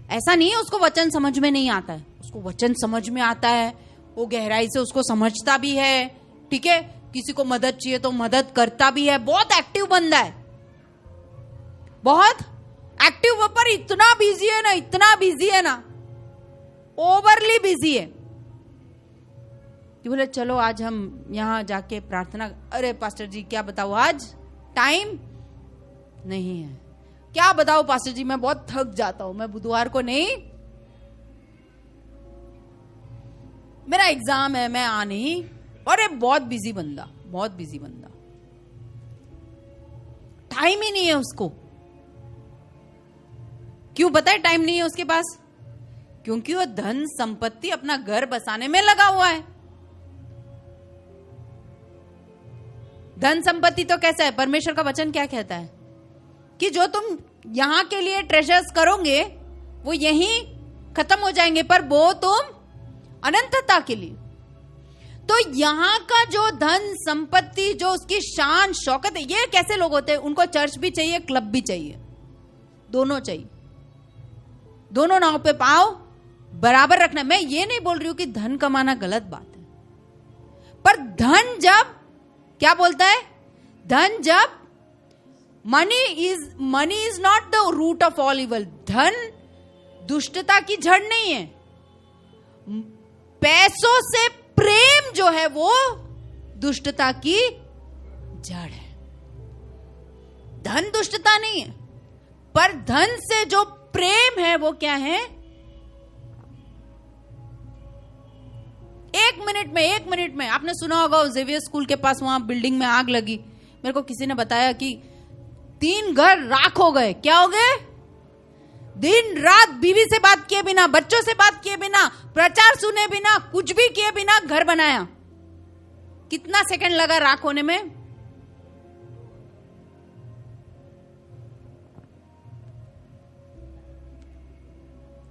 A: ऐसा नहीं है उसको वचन समझ में नहीं आता है, उसको वचन समझ में आता है, वो गहराई से उसको समझता भी है, ठीक है। किसी को मदद चाहिए तो मदद करता भी है, बहुत एक्टिव बंदा है, बहुत एक्टिव। पर इतना बिजी है ना, इतना बिजी है ना, ओवरली बिजी है कि बोले चलो आज हम यहां जाके प्रार्थना। अरे पास्टर जी क्या बताओ, आज टाइम नहीं है। क्या बताओ पास्टर जी, मैं बहुत थक जाता हूं, मैं बुधवार को नहीं, मेरा एग्जाम है, मैं आ नहीं। अरे बहुत बिजी बंदा, बहुत बिजी बंदा, टाइम ही नहीं है उसको। क्यों पता है टाइम नहीं है उसके पास? क्योंकि वो धन संपत्ति अपना घर बसाने में लगा हुआ है। धन संपत्ति तो कैसा है? परमेश्वर का वचन क्या कहता है कि जो तुम यहां के लिए ट्रेजर्स करोगे वो यहीं खत्म हो जाएंगे, पर वो तुम अनंतता के लिए। तो यहां का जो धन संपत्ति, जो उसकी शान शौकत है, ये कैसे लोग होते हैं? उनको चर्च भी चाहिए, क्लब भी चाहिए, दोनों चाहिए। दोनों नाव पे पांव बराबर रखना। मैं ये नहीं बोल रही हूं कि धन कमाना गलत बात है, पर धन जब क्या बोलता है? धन जब money is not the root of all evil. धन दुष्टता की जड़ नहीं है। पैसों से प्रेम जो है वो दुष्टता की जड़ है। धन दुष्टता नहीं है, पर धन से जो प्रेम है वो क्या है? एक मिनट में आपने सुना होगा जेवियर स्कूल के पास वहां बिल्डिंग में आग लगी। मेरे को किसी ने बताया कि 3 घर राख हो गए। क्या हो गए? दिन रात बीवी से बात किए बिना, बच्चों से बात किए बिना, प्रचार सुने बिना, कुछ भी किए बिना घर बनाया। कितना सेकंड लगा राख होने में?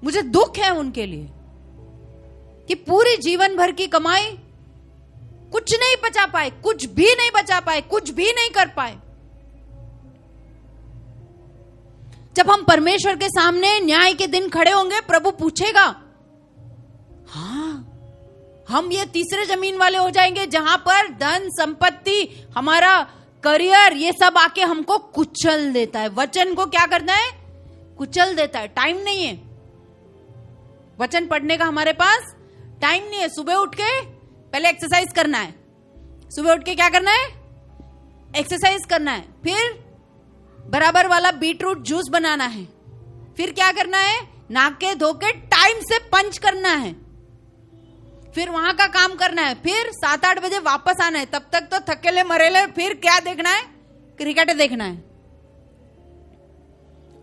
A: मुझे दुख है उनके लिए कि पूरी जीवन भर की कमाई कुछ नहीं बचा पाए, कुछ भी नहीं बचा पाए, कुछ भी नहीं कर पाए। जब हम परमेश्वर के सामने न्याय के दिन खड़े होंगे, प्रभु पूछेगा, हाँ, हम ये तीसरे जमीन वाले हो जाएंगे जहां पर धन संपत्ति, हमारा करियर, ये सब आके हमको कुचल देता है। वचन को क्या करना है? कुचल देता है। टाइम नहीं है वचन पढ़ने का, हमारे पास टाइम नहीं है। सुबह उठ के पहले एक्सरसाइज करना है। सुबह उठ के क्या करना है? एक्सरसाइज करना है। फिर बराबर वाला बीटरूट जूस बनाना है। फिर क्या करना है? नाके धो के टाइम से पंच करना है। फिर वहां का काम करना है। फिर 7-8 बजे वापस आना है। तब तक तो थकेले मरेले। फिर क्या देखना है? क्रिकेट देखना है।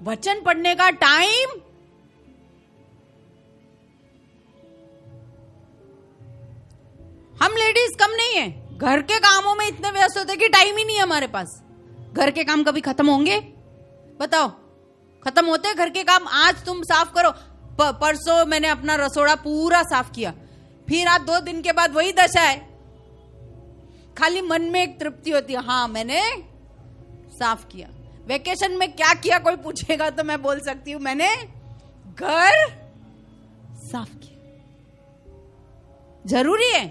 A: वचन पढ़ने का टाइम हम लेडीज कम नहीं है, घर के कामों में इतने व्यस्त होते कि टाइम ही नहीं है हमारे पास। घर के काम कभी खत्म होंगे? बताओ, खत्म होते घर के काम? आज तुम साफ करो। परसों मैंने अपना रसोड़ा पूरा साफ किया, फिर आज 2 दिन के बाद वही दशा है। खाली मन में एक तृप्ति होती है, हाँ मैंने साफ किया। वेकेशन में क्या किया कोई पूछेगा तो मैं बोल सकती हूँ, मैंने घर साफ किया। जरूरी है,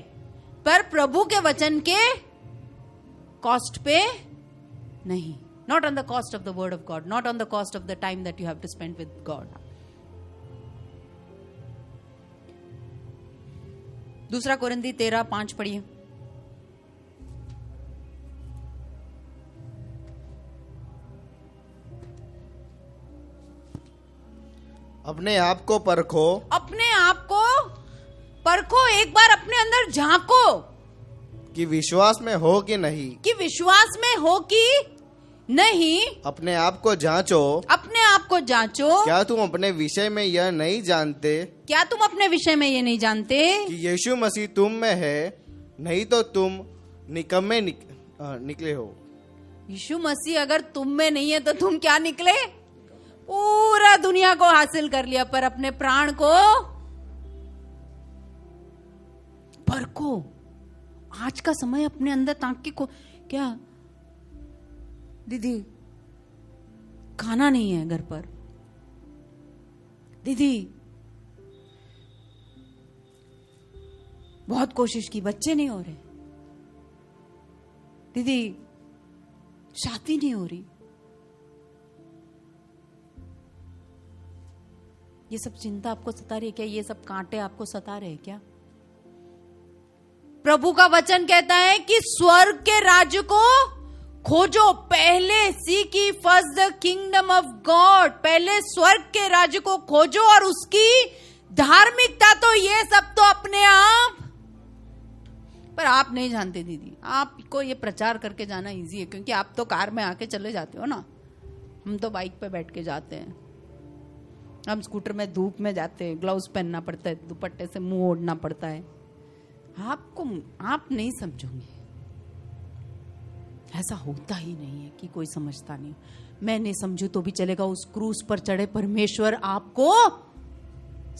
A: पर प्रभु के वचन के कॉस्ट पे नहीं। Not on the cost of the word of God, not on the cost of the time that you have to spend with God. दूसरा कोरिन्थी 13:5 पढ़िए।
B: अपने आप को परखो,
A: अपने आप को परखो, एक बार अपने अंदर झांको
B: कि विश्वास में हो कि नहीं।
A: कि विश्वास में हो कि नहीं।
B: अपने आप को जांचो,
A: अपने आप को जांचो।
B: क्या तुम अपने विषय में यह नहीं जानते?
A: क्या तुम अपने विषय में ये नहीं जानते
B: कि यीशु मसीह तुम में है, नहीं तो तुम निकले हो।
A: यीशु मसीह अगर तुम में नहीं है तो तुम क्या निकले? पूरा दुनिया को हासिल कर लिया पर अपने प्राण को परखो। आज का समय अपने अंदर ताकि को क्या दीदी खाना नहीं है घर पर, दीदी बहुत कोशिश की बच्चे नहीं हो रहे, दीदी शादी नहीं हो रही। ये सब चिंता आपको सता रही है क्या? ये सब कांटे आपको सता रहे हैं क्या? प्रभु का वचन कहता है कि स्वर्ग के राज्य को खोजो, पहले seek ye first the kingdom of God, पहले स्वर्ग के राज्य को खोजो और उसकी धार्मिकता, तो ये सब तो अपने आप। पर आप नहीं जानते दीदी, आपको ये प्रचार करके जाना इजी है क्योंकि आप तो कार में आके चले जाते हो ना, हम तो बाइक पे बैठ के जाते हैं, हम स्कूटर में धूप में जाते हैं, ग्लव्स पहनना पड़ता है, दुपट्टे से मुंह ओढ़ना पड़ता है। आप नहीं समझोगे, ऐसा होता ही नहीं है कि कोई समझता नहीं। मैं नहीं समझू तो भी चलेगा, उस क्रूस पर चढ़े परमेश्वर आपको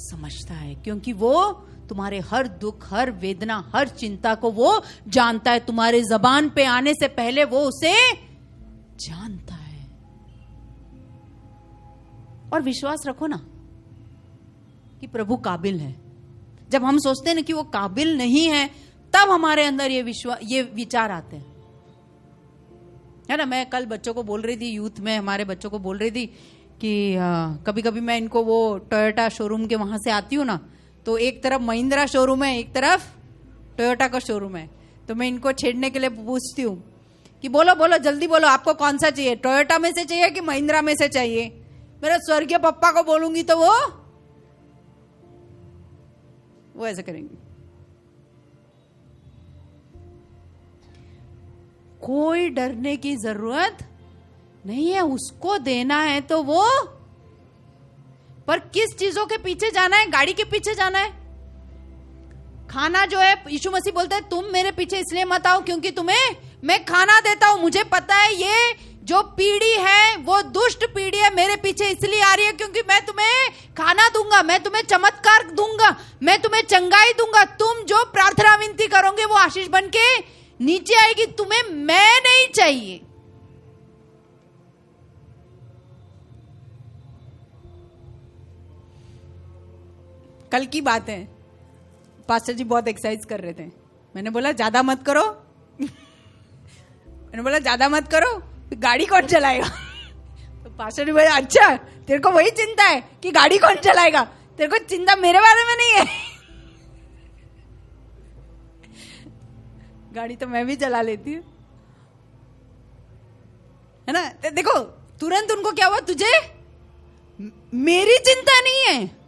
A: समझता है क्योंकि वो तुम्हारे हर दुख, हर वेदना, हर चिंता को वो जानता है। तुम्हारे जबान पे आने से पहले वो उसे जानता है। और विश्वास रखो ना कि प्रभु काबिल है। जब हम सोचते हैं ना कि वो काबिल नहीं है, तब हमारे अंदर ये विचार आते हैं, है ना। मैं कल बच्चों को बोल रही थी, यूथ में हमारे बच्चों को बोल रही थी कि कभी कभी मैं इनको वो टोयोटा शोरूम के वहां से आती हूँ ना, तो एक तरफ महिंद्रा शोरूम है, एक तरफ टोयोटा का शोरूम है, तो मैं इनको छेड़ने के लिए पूछती हूँ कि बोलो बोलो जल्दी बोलो, आपको कौन सा चाहिए, टोयोटा में से चाहिए कि महिंद्रा में से चाहिए? मेरा स्वर्गीय पप्पा को बोलूंगी तो वो ऐसे करेंगे। कोई डरने की जरूरत नहीं है, उसको देना है तो वो। पर किस चीजों के पीछे जाना है? गाड़ी के पीछे जाना है। खाना जो है, यीशु मसीह बोलते हैं तुम मेरे पीछे इसलिए मत आओ क्योंकि तुम्हें मैं खाना देता हूं। मुझे पता है ये जो पीढ़ी है वो दुष्ट पीढ़ी है, मेरे पीछे इसलिए आ रही है क्योंकि मैं तुम्हें खाना दूंगा, मैं तुम्हें चमत्कार दूंगा, मैं तुम्हें चंगाई दूंगा। तुम जो प्रार्थना विनती करोगे वो आशीष बन के नीचे आएगी। तुम्हें मैं नहीं चाहिए। कल की बात है, पास्टर जी बहुत एक्सरसाइज कर रहे थे, मैंने बोला ज्यादा मत करो मैंने बोला ज्यादा मत करो, गाड़ी कौन चलाएगा? तो पास्टर जी बोले अच्छा तेरे को वही चिंता है कि गाड़ी कौन चलाएगा, तेरे को चिंता मेरे बारे में नहीं है। गाड़ी तो मैं भी चला लेती हूँ, है ना। तो देखो तुरंत उनको क्या हुआ, तुझे मेरी चिंता नहीं है,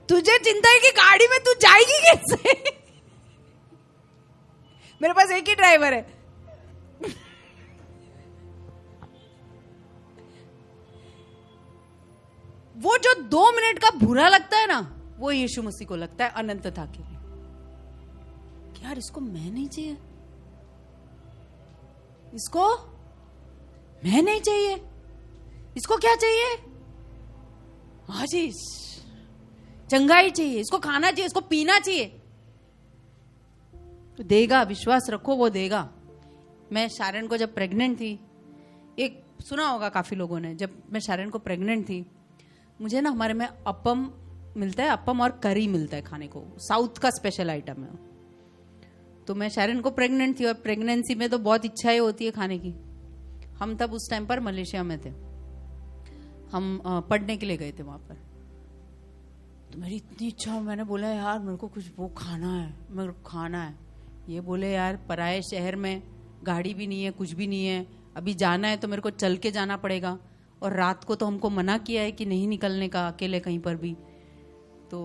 A: तुझे चिंता है कि गाड़ी में तू जाएगी कैसे। मेरे पास एक ही ड्राइवर है। वो जो 2 मिनट का बुरा लगता है ना, वो यीशु मसीह को लगता है अनंतता के लिए कि यार इसको मैं नहीं चाहिए, इसको मैं नहीं चाहिए, इसको क्या चाहिए? आशीष, चंगाई चाहिए, इसको खाना चाहिए, इसको पीना चाहिए। तो देगा, विश्वास रखो वो देगा। मैं शारन को जब प्रेग्नेंट थी, एक सुना होगा काफी लोगों ने, जब मैं शारन को प्रेग्नेंट थी, मुझे ना हमारे में अपम मिलता है, अपम और करी मिलता है खाने को, साउथ का स्पेशल आइटम है। तो मैं शारन को प्रेग्नेंट थी और प्रेगनेंसी में तो बहुत इच्छाएं होती है खाने की। हम तब उस टाइम पर मलेशिया में थे, हम पढ़ने के लिए गए थे वहां पर। तो मेरी इतनी इच्छा, मैंने बोला यार मेरे को कुछ वो खाना है, मेरे को खाना है। ये बोले यार पराये शहर में गाड़ी भी नहीं है, कुछ भी नहीं है, अभी जाना है तो मेरे को चल के जाना पड़ेगा, और रात को तो हमको मना किया है कि नहीं निकलने का अकेले कहीं पर भी, तो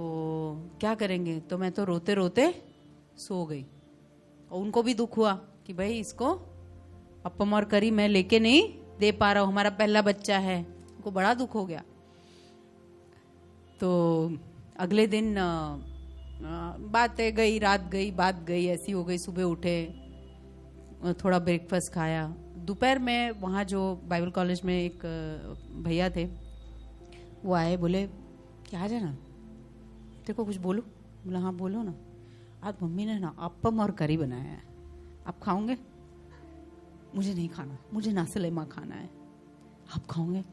A: क्या करेंगे। तो मैं तो रोते रोते सो गई, और उनको भी दुख हुआ कि भाई इसको अपम और करी मैं लेके नहीं दे पा रहा हूं, हमारा पहला बच्चा है, उनको बड़ा दुख हो गया। तो अगले दिन बातें गई, रात गई, बात गई, ऐसी हो गई। सुबह उठे, थोड़ा ब्रेकफास्ट खाया। दोपहर में वहाँ जो बाइबल कॉलेज में एक भैया थे, वो आए, बोले कि आ जाना, तेरे को कुछ बोलूं? बोला हाँ बोलो ना। आज मम्मी ने ना अप्पम और करी बनाया है, आप खाओगे? मुझे नहीं खाना, मुझे नासलेमा खाना है, आप खाओगे?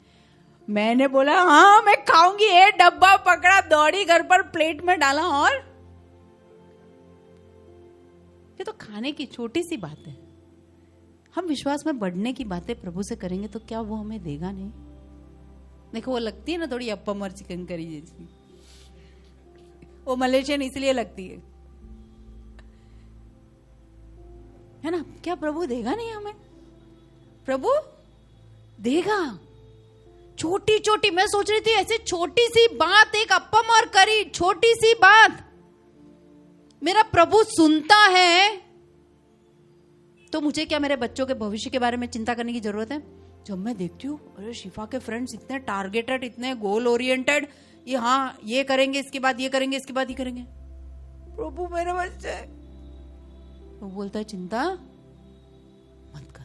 A: मैंने बोला हाँ मैं खाऊंगी। एक डब्बा पकड़ा, दौड़ी घर पर, प्लेट में डाला, और ये तो खाने की छोटी सी बात है। हम विश्वास में बढ़ने की बातें प्रभु से करेंगे तो क्या वो हमें देगा नहीं? देखो वो लगती है ना थोड़ी अप्पम और चिकन करी जैसी, वो मलेशियन इसलिए लगती है ना? क्या प्रभु देगा नहीं हमें? प्रभु देगा। छोटी छोटी, मैं सोच रही थी ऐसे छोटी सी बात, एक अप्पम और करी, छोटी सी बात, मेरा प्रभु सुनता है, तो मुझे क्या मेरे बच्चों के भविष्य के बारे में चिंता करने की जरूरत है? जब मैं देखती हूँ अरे शिफा के फ्रेंड्स इतने टारगेटेड, इतने गोल ओरिएंटेड, ये हाँ ये करेंगे, इसके बाद ये करेंगे, इसके बाद ये करेंगे, प्रभु मेरे बच्चे, वो बोलता है चिंता मत कर,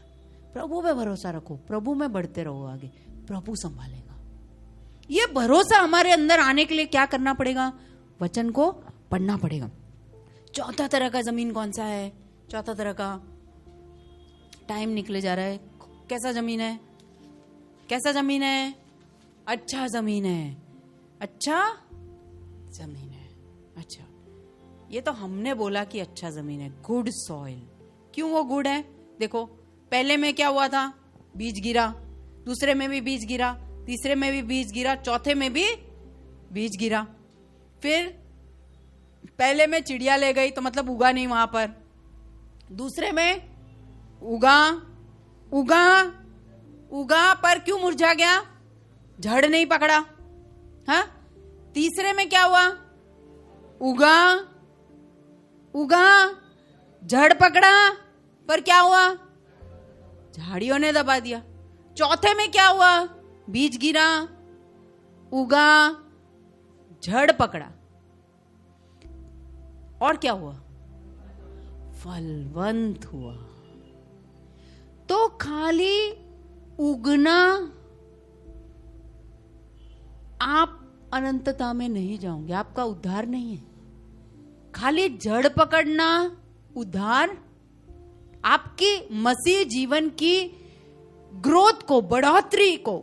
A: प्रभु पे भरोसा रखो, प्रभु में बढ़ते रहो आगे, प्रभु संभालेगा। ये भरोसा हमारे अंदर आने के लिए क्या करना पड़ेगा? वचन को पढ़ना पड़ेगा। चौथा तरह का जमीन कौन सा है? चौथा तरह का, टाइम निकले जा रहा है, कैसा जमीन है? कैसा जमीन है? अच्छा जमीन है, अच्छा जमीन है। अच्छा, ये तो हमने बोला कि अच्छा जमीन है, गुड सॉइल। क्यों वो गुड है? देखो पहले में क्या हुआ था? बीज गिरा, दूसरे में भी बीज गिरा, तीसरे में भी बीज गिरा, चौथे में भी बीज गिरा, फिर पहले में चिड़िया ले गई तो मतलब उगा नहीं वहां पर, दूसरे में उगा उगा उगा पर क्यों मुरझा गया? झड़ नहीं पकड़ा। हाँ, तीसरे में क्या हुआ? उगा उगा, झड़ पकड़ा, पर क्या हुआ? झाड़ियों ने दबा दिया। चौथे में क्या हुआ? बीज गिरा, उगा, झड़ पकड़ा, और क्या हुआ? फलवंत हुआ। तो खाली उगना, आप अनंतता में नहीं जाओगे, आपका उद्धार नहीं है। खाली जड़ पकड़ना उद्धार आपकी मसीह जीवन की ग्रोथ को, बढ़ोतरी को,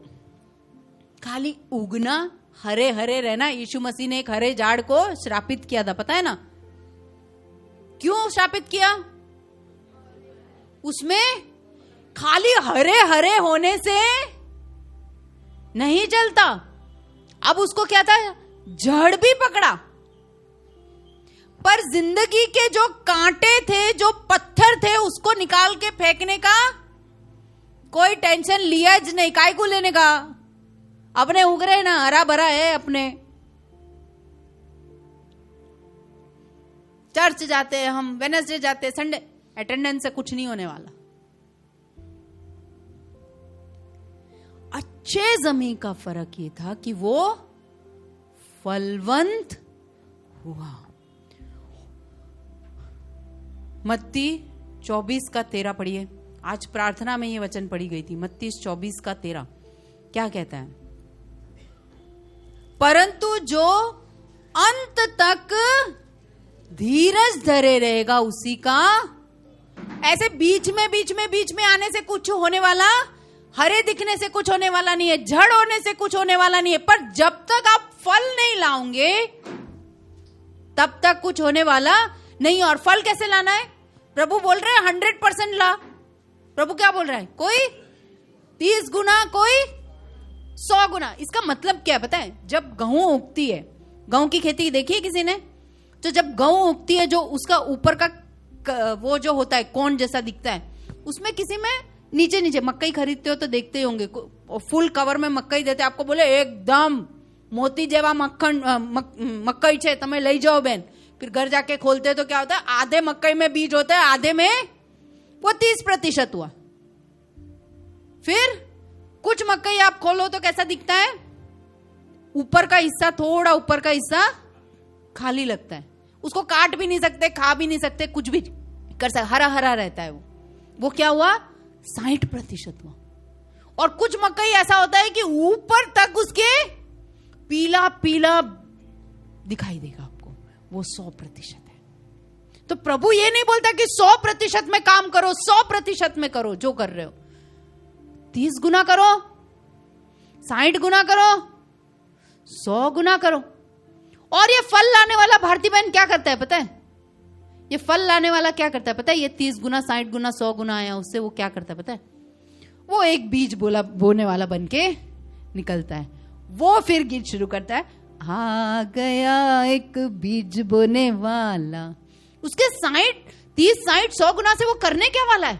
A: खाली उगना, हरे हरे रहना। यीशु मसीह ने एक हरे झाड़ को श्रापित किया था, पता है ना? क्यों श्रापित किया? उसमें खाली हरे हरे होने से नहीं चलता, अब उसको क्या था? जड़ भी पकड़ा। पर जिंदगी के जो कांटे थे, जो पत्थर थे, उसको निकाल के फेंकने का कोई टेंशन लिया ज नहीं। काय को लेने का? अपने उग रहे ना, हरा भरा है अपने। चर्च जाते हैं हम, वेडनेसडे जाते हैं, संडे, अटेंडेंस से कुछ नहीं होने वाला। अच्छे जमीन का फर्क ये था कि वो फलवंत हुआ। मत्ती 24:13 पढ़िए। आज प्रार्थना में ये वचन पढ़ी गई थी, मत्ती 24:13। क्या कहता है? परंतु जो अंत तक धीरज धरे रहेगा उसी का, ऐसे बीच में आने से कुछ होने वाला, हरे दिखने से कुछ होने वाला नहीं है, झड़ होने से कुछ होने वाला नहीं है। पर जब तक आप फल नहीं लाओगे तब तक कुछ होने वाला नहीं। और फल कैसे लाना है? प्रभु बोल रहे हैं 100% ला। प्रभु क्या बोल रहा है? कोई 30 गुना, कोई 100 गुना। इसका मतलब क्या पता है? जब गेहूं उगती है, गेहूं की खेती देखी है किसी ने? तो जब गेहूं उगती है, जो उसका ऊपर का वो जो होता है कौन जैसा दिखता है, उसमें किसी में नीचे मक्कई खरीदते हो तो देखते होंगे, फुल कवर में मक्कई देते, आपको बोले एकदम मोती जेवा मक्कई छे, तमे लई जाओ बेन। फिर घर जाके खोलते तो क्या होता है? आधे मक्कई में बीज होता है, आधे में वो 30% हुआ। फिर कुछ मक्कई आप खोलो तो कैसा दिखता है? ऊपर का हिस्सा, थोड़ा ऊपर का हिस्सा खाली लगता है, उसको काट भी नहीं सकते, खा भी नहीं सकते, कुछ भी कर सकते, हरा हरा रहता है वो। वो क्या हुआ? 60% हुआ। और कुछ मकई ऐसा होता है कि ऊपर तक उसके पीला पीला दिखाई देगा आपको, वो 100% है। तो प्रभु ये नहीं बोलता कि 100% में काम करो, 100% में करो जो कर रहे हो, 30 गुना करो, 60 गुना करो, 100 गुना करो। और ये फल लाने वाला भारती बहन क्या करता है पता है? ये फल लाने वाला क्या करता है पता है? ये 30 गुना, 60 गुना, 100 गुना आया, उससे वो क्या करता है पता है? वो एक बीज बोने वाला बन के निकलता है। वो फिर गीत शुरू करता है, आ गया एक बीज बोने वाला। उसके 30, 60, 100 गुना से वो करने क्या वाला है?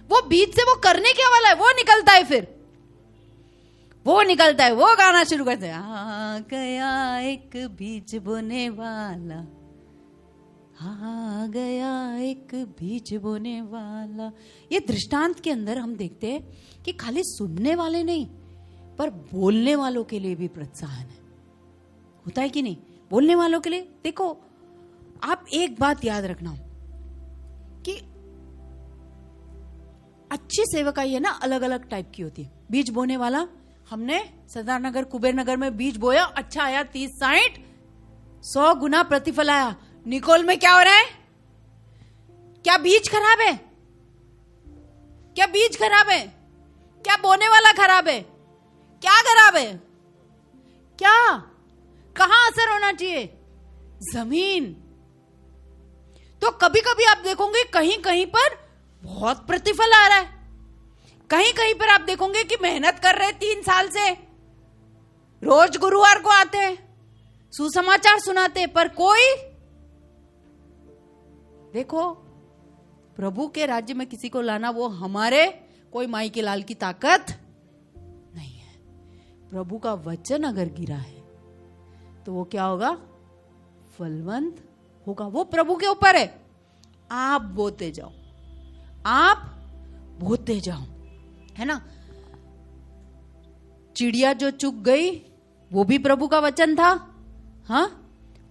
A: वो बीज से वो करने क्या वाला है? वो निकलता है, फिर वो निकलता है, वो गाना शुरू करते हैं, आ गया एक बीज बोने वाला, आ गया एक बीज बोने वाला। ये दृष्टांत के अंदर हम देखते हैं कि खाली सुनने वाले नहीं, पर बोलने वालों के लिए भी प्रोत्साहन है। होता है कि नहीं? बोलने वालों के लिए देखो, आप एक बात याद रखना कि अच्छी सेवकाई है ना, अलग अलग टाइप की होती है। बीज बोने वाला, हमने सरदार नगर, कुबेर नगर में बीज बोया, अच्छा आया 30, 60, 100 गुना प्रतिफल आया। निकोल में क्या हो रहा है? क्या बीज खराब है? क्या बीज खराब है? क्या बोने वाला खराब है? क्या खराब है? क्या? कहां असर होना चाहिए? जमीन। तो कभी कभी आप देखोगे कहीं कहीं पर बहुत प्रतिफल आ रहा है, कहीं कहीं पर आप देखोगे कि मेहनत कर रहे 3 साल से, रोज गुरुवार को आते हैं, सुसमाचार सुनाते, पर कोई, देखो प्रभु के राज्य में किसी को लाना वो हमारे कोई माई के लाल की ताकत नहीं है। प्रभु का वचन अगर गिरा है तो वो क्या होगा? फलवंत होगा। वो प्रभु के ऊपर है। आप बोते जाओ, आप बोते जाओ, है ना। चिड़िया जो चुग गई वो भी प्रभु का वचन था, हाँ,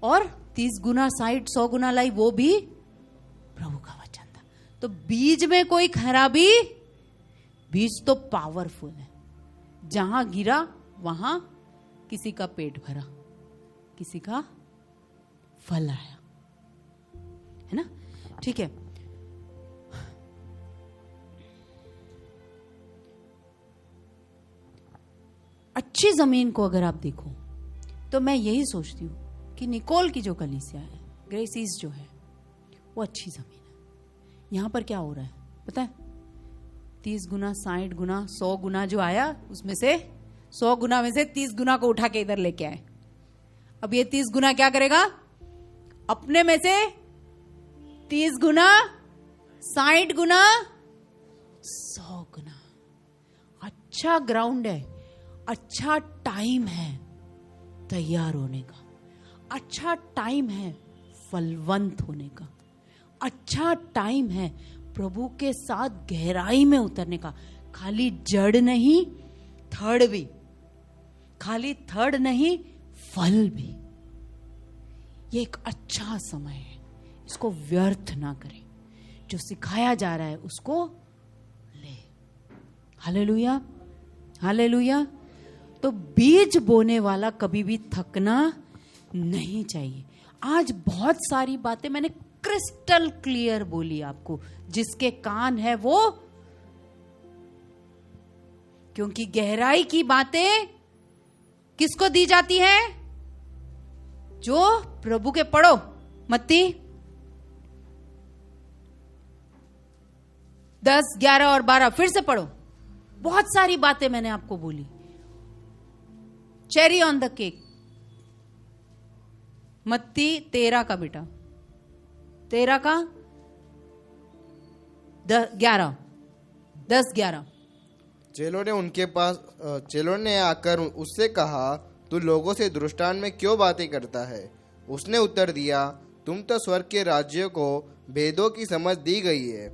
A: और 30 गुना, 60, 100 गुना लाई, वो भी प्रभु का वचन था। तो बीज में कोई खराबी? बीज तो पावरफुल है। जहां गिरा वहां किसी का पेट भरा, किसी का फल आया, है ना। ठीक है, अच्छी जमीन को अगर आप देखो तो मैं यही सोचती हूं कि निकोल की जो कलीसिया है, ग्रेसीज जो है, वो अच्छी जमीन है। यहां पर क्या हो रहा है पता है? 30 गुना, 60 गुना, 100 गुना जो आया, उसमें से 100 गुना में से 30 गुना को उठा के इधर लेके आए। अब ये 30 गुना क्या करेगा? अपने में से 30 गुना, 60 गुना, 100 गुना। अच्छा ग्राउंड है, अच्छा टाइम है तैयार होने का, अच्छा टाइम है फलवंत होने का, अच्छा टाइम है प्रभु के साथ गहराई में उतरने का। खाली जड़ नहीं, थर्ड भी, खाली थर्ड नहीं, फल भी। ये एक अच्छा समय है, इसको व्यर्थ ना करें। जो सिखाया जा रहा है उसको ले। Hallelujah, hallelujah. तो बीज बोने वाला कभी भी थकना नहीं चाहिए। आज बहुत सारी बातें मैंने क्रिस्टल क्लियर बोली आपको, जिसके कान है वो, क्योंकि गहराई की बातें किसको दी जाती है? जो प्रभु के, पढ़ो मत्ती 10, 11 और 12, फिर से पढ़ो। बहुत सारी बातें मैंने आपको बोली। चेरी ऑन द केक, मत्ती 13 का बेटा, 13 का 11, 10, 11।
B: चेलों ने आकर उससे कहा, तू लोगों से दृष्टांत में क्यों बातें करता है? उसने उत्तर दिया, तुम तो स्वर्ग के राज्य को भेदों की समझ दी गई है,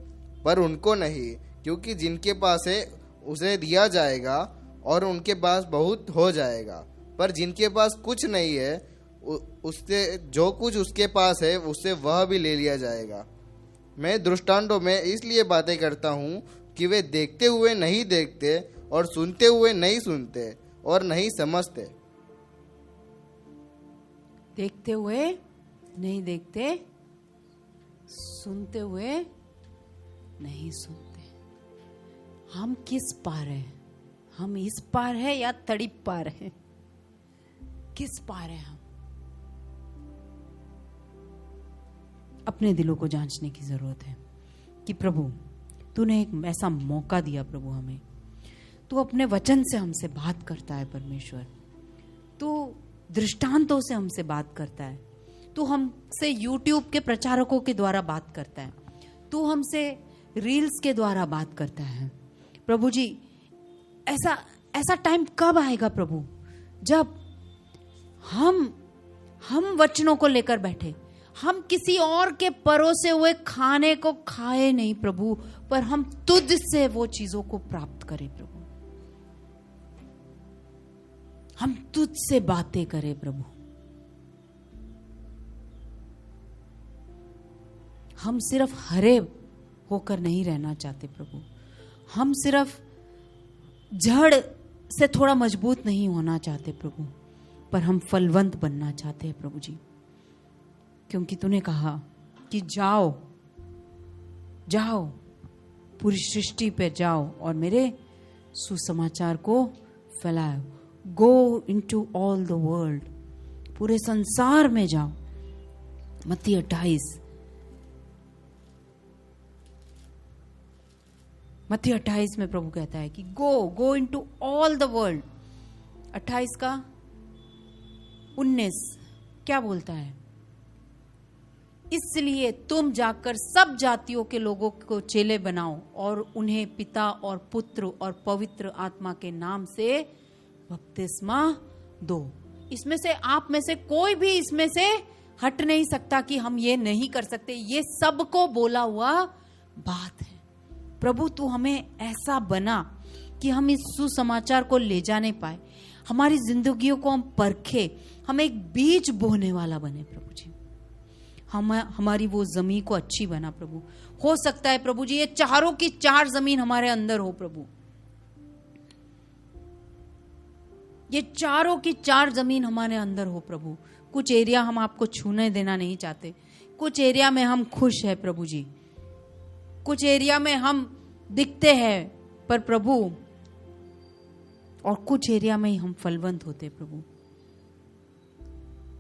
B: पर उनको नहीं, क्योंकि जिनके पास है उसे दिया जाएगा और उनके पास बहुत हो जाएगा, पर जिनके पास कुछ नहीं है उससे जो कुछ उसके पास है उससे वह भी ले लिया जाएगा। मैं दृष्टांतों में इसलिए बातें करता हूँ कि वे देखते हुए नहीं देखते और सुनते हुए नहीं सुनते और नहीं समझते।
A: देखते हुए नहीं देखते, सुनते हुए नहीं सुनते। हम किस पार है? हम इस पार है या तड़िप पार है? किस पार है हम? अपने दिलों को जांचने की जरूरत है कि प्रभु तूने एक ऐसा मौका दिया, प्रभु हमें तू अपने वचन से हमसे बात करता है परमेश्वर, तू दृष्टांतों से हमसे बात करता है, तू हमसे YouTube के प्रचारकों के द्वारा बात करता है, तू हमसे रील्स के द्वारा बात करता है। प्रभु जी ऐसा टाइम कब आएगा प्रभु जब हम वचनों को लेकर बैठे, हम किसी और के परोसे हुए खाने को खाए नहीं प्रभु, पर हम तुझ से वो चीजों को प्राप्त करें प्रभु, हम तुझ से बातें करें प्रभु। हम सिर्फ हरे होकर नहीं रहना चाहते प्रभु, हम सिर्फ जड़ से थोड़ा मजबूत नहीं होना चाहते प्रभु, पर हम फलवंत बनना चाहते हैं प्रभु जी। क्योंकि तूने कहा कि जाओ जाओ पूरी सृष्टि पे जाओ और मेरे सुसमाचार को फैलाओ। Go into all the world, पूरे संसार में जाओ। मत्ती 28 में प्रभु कहता है कि गो इनटू ऑल द वर्ल्ड। 28 का 19 क्या बोलता है? इसलिए तुम जाकर सब जातियों के लोगों को चेले बनाओ और उन्हें पिता और पुत्र और पवित्र आत्मा के नाम से बपतिस्मा दो। इसमें से आप में से कोई भी इसमें से हट नहीं सकता कि हम ये नहीं कर सकते। ये सबको बोला हुआ बात है। प्रभु तू हमें ऐसा बना कि हम इस सुसमाचार को ले जाने पाए, हमारी जिंदगियों को हम परखे, हम एक बीज बोने वाला बने प्रभु जी। हमारी वो जमीन को अच्छी बना प्रभु। हो सकता है प्रभु जी ये चारों की चार जमीन हमारे अंदर हो प्रभु, ये चारों की चार जमीन हमारे अंदर हो प्रभु। कुछ एरिया हम आपको छूने देना नहीं चाहते, कुछ एरिया में हम खुश है प्रभु जी, कुछ एरिया में हम दिखते हैं पर प्रभु, और कुछ एरिया में ही हम फलवंत होते प्रभु।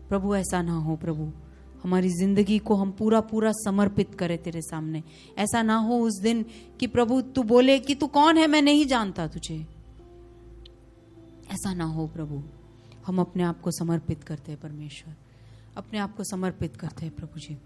A: प्रभु ऐसा ना हो प्रभु, हमारी जिंदगी को हम पूरा समर्पित करें तेरे सामने। ऐसा ना हो उस दिन कि प्रभु तू बोले कि तू कौन है, मैं नहीं जानता तुझे। ऐसा ना हो प्रभु। हम अपने आप को समर्पित करते हैं परमेश्वर, अपने आप को समर्पित करते हैं प्रभु जी।